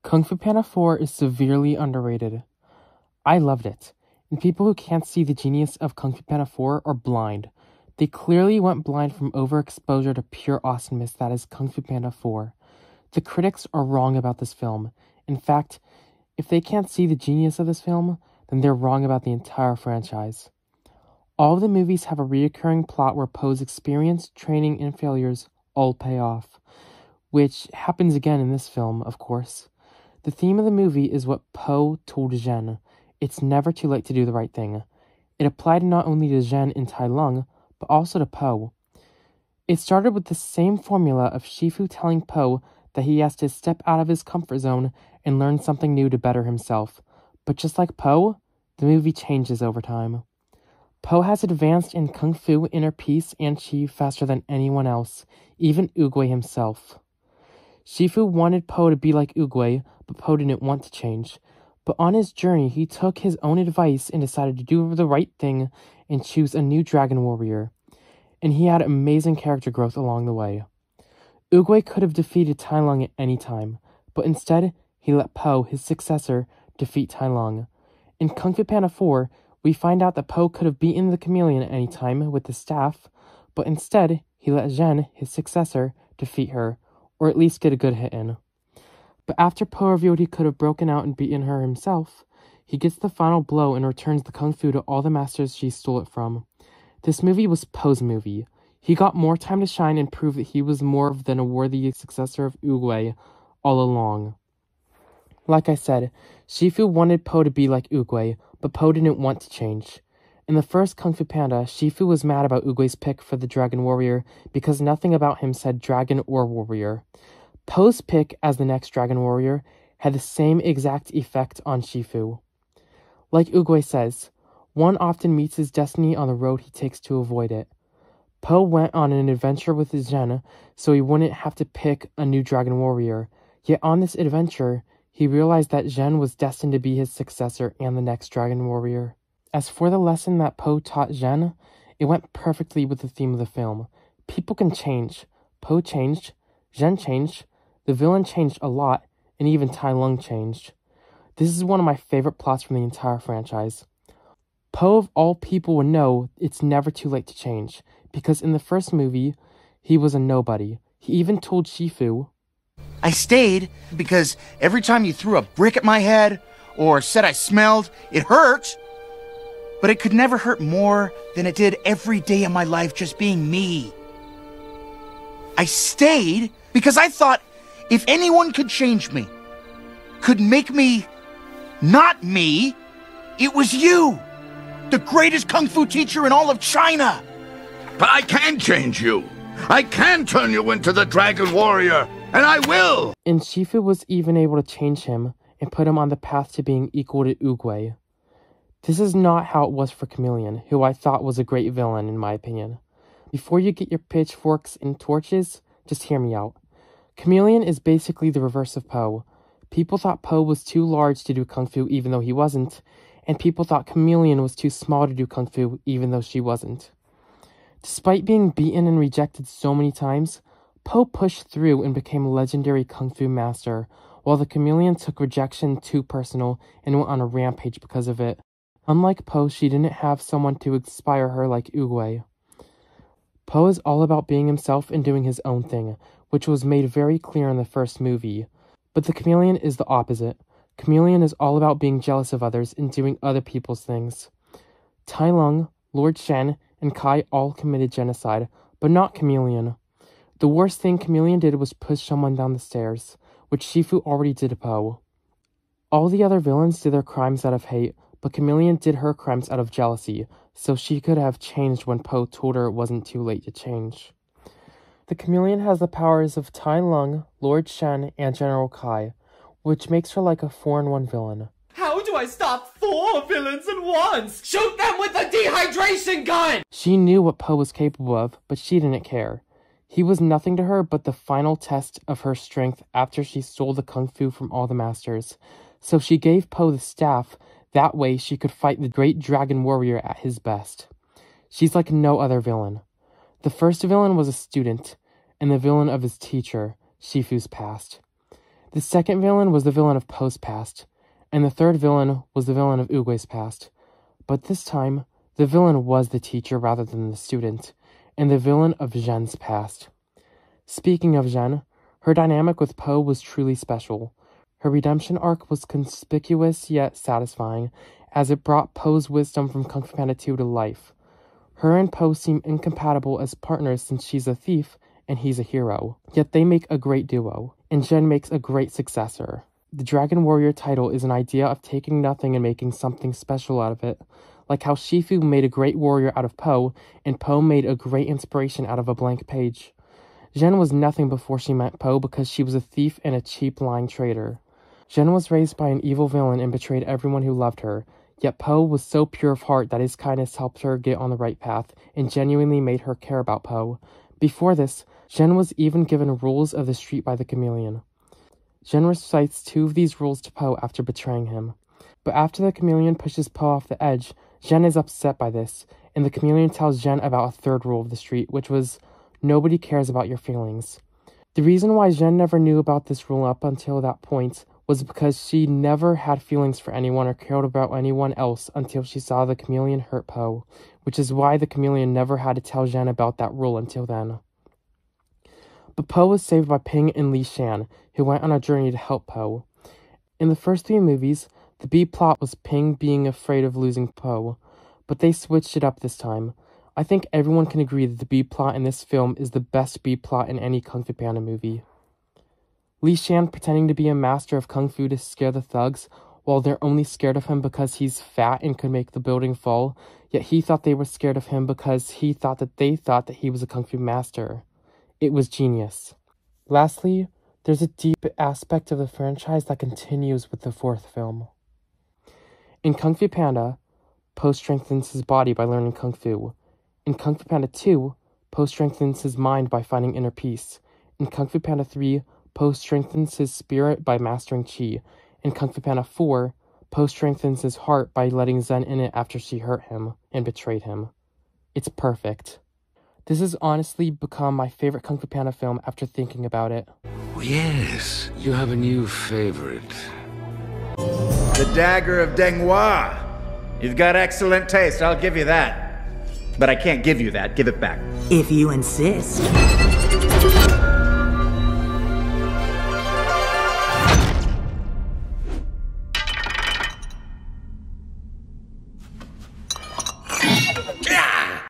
Kung Fu Panda 4 is severely underrated. I loved it, and people who can't see the genius of Kung Fu Panda 4 are blind. They clearly went blind from overexposure to pure awesomeness that is Kung Fu Panda 4. The critics are wrong about this film. In fact, if they can't see the genius of this film, then they're wrong about the entire franchise. All of the movies have a reoccurring plot where Po's experience, training, and failures all pay off, which happens again in this film, of course. The theme of the movie is what Po told Zhen. It's never too late to do the right thing. It applied not only to Zhen and Tai Lung, but also to Po. It started with the same formula of Shifu telling Po that he has to step out of his comfort zone and learn something new to better himself. But just like Po, the movie changes over time. Po has advanced in Kung Fu, inner peace, and Chi faster than anyone else, even Oogway himself. Shifu wanted Po to be like Oogway, but Po didn't want to change. But on his journey, he took his own advice and decided to do the right thing and choose a new dragon warrior. And he had amazing character growth along the way. Oogway could have defeated Tai Lung at any time, but instead, he let Po, his successor, defeat Tai Lung. In Kung Fu Panda 4, we find out that Po could have beaten the chameleon at any time with the staff, but instead, he let Zhen, his successor, defeat her, or at least get a good hit in. But after Po revealed he could have broken out and beaten her himself, he gets the final blow and returns the Kung Fu to all the masters she stole it from. This movie was Po's movie. He got more time to shine and prove that he was more than a worthy successor of Oogway all along. Like I said, Shifu wanted Po to be like Oogway, but Po didn't want to change. In the first Kung Fu Panda, Shifu was mad about Oogway's pick for the Dragon Warrior because nothing about him said Dragon or Warrior. Po's pick as the next Dragon Warrior had the same exact effect on Shifu. Like Oogway says, one often meets his destiny on the road he takes to avoid it. Po went on an adventure with his Zhen so he wouldn't have to pick a new Dragon Warrior, yet on this adventure, he realized that Zhen was destined to be his successor and the next Dragon Warrior. As for the lesson that Po taught Zhen, it went perfectly with the theme of the film. People can change. Po changed, Zhen changed, the villain changed a lot, and even Tai Lung changed. This is one of my favorite plots from the entire franchise. Po of all people would know it's never too late to change, because in the first movie, he was a nobody. He even told Shifu, I stayed because every time you threw a brick at my head or said I smelled, it hurt. But it could never hurt more than it did every day of my life just being me. I stayed because I thought if anyone could change me, could make me not me, it was you, the greatest kung fu teacher in all of China. But I can change you. I can turn you into the Dragon Warrior, and I will! And Shifu was even able to change him and put him on the path to being equal to Oogway. This is not how it was for Chameleon, who I thought was a great villain in my opinion. Before you get your pitchforks and torches, just hear me out. Chameleon is basically the reverse of Po. People thought Po was too large to do Kung Fu even though he wasn't, and people thought Chameleon was too small to do Kung Fu even though she wasn't. Despite being beaten and rejected so many times, Po pushed through and became a legendary Kung Fu master, while the Chameleon took rejection too personal and went on a rampage because of it. Unlike Po, she didn't have someone to inspire her like Oogway. Po is all about being himself and doing his own thing, which was made very clear in the first movie. But the Chameleon is the opposite. Chameleon is all about being jealous of others and doing other people's things. Tai Lung, Lord Shen, and Kai all committed genocide, but not Chameleon. The worst thing Chameleon did was push someone down the stairs, which Shifu already did to Po. All the other villains did their crimes out of hate, but Chameleon did her crimes out of jealousy, so she could have changed when Po told her it wasn't too late to change. The Chameleon has the powers of Tai Lung, Lord Shen, and General Kai, which makes her like a 4-in-1 villain. How do I stop 4 villains at once? Shoot them with a dehydration gun! She knew what Po was capable of, but she didn't care. He was nothing to her but the final test of her strength after she stole the Kung Fu from all the masters. So she gave Po the staff, that way she could fight the great Dragon Warrior at his best. She's like no other villain. The first villain was a student, and the villain of his teacher, Shifu's past. The second villain was the villain of Poe's past, and the third villain was the villain of Oogway's past. But this time, the villain was the teacher rather than the student, and the villain of Zhen's past. Speaking of Zhen, her dynamic with Poe was truly special. Her redemption arc was conspicuous yet satisfying, as it brought Poe's wisdom from Kung Fu Panda 2 to life. Her and Poe seem incompatible as partners since she's a thief and he's a hero, yet they make a great duo, and Zhen makes a great successor. The Dragon Warrior title is an idea of taking nothing and making something special out of it, like how Shifu made a great warrior out of Poe, and Poe made a great inspiration out of a blank page. Zhen was nothing before she met Poe because she was a thief and a cheap lying traitor. Zhen was raised by an evil villain and betrayed everyone who loved her, yet Poe was so pure of heart that his kindness helped her get on the right path and genuinely made her care about Poe. Before this, Zhen was even given rules of the street by the chameleon. Zhen recites 2 of these rules to Poe after betraying him. But after the chameleon pushes Poe off the edge, Zhen is upset by this, and the chameleon tells Zhen about a 3rd rule of the street, which was, nobody cares about your feelings. The reason why Zhen never knew about this rule up until that point was because she never had feelings for anyone or cared about anyone else until she saw the chameleon hurt Poe, which is why the chameleon never had to tell Zhen about that rule until then. But Poe was saved by Ping and Li Shan, who went on a journey to help Poe. In the first 3 movies, the B plot was Ping being afraid of losing Poe, but they switched it up this time. I think everyone can agree that the B plot in this film is the best B plot in any Kung Fu Panda movie. Li Shan pretending to be a master of Kung Fu to scare the thugs, while they're only scared of him because he's fat and could make the building fall, yet he thought they were scared of him because he thought that they thought that he was a Kung Fu master. It was genius. Lastly, there's a deep aspect of the franchise that continues with the 4th film. In Kung Fu Panda, Poe strengthens his body by learning Kung Fu. In Kung Fu Panda 2, Poe strengthens his mind by finding inner peace. In Kung Fu Panda 3, Poe strengthens his spirit by mastering Qi. In Kung Fu Panda 4, Poe strengthens his heart by letting Zhen in it after she hurt him and betrayed him. It's perfect. This has honestly become my favorite Kung Fu Panda film after thinking about it. Yes, you have a new favorite. The Dagger of Denghua. You've got excellent taste, I'll give you that. But I can't give you that. Give it back. If you insist.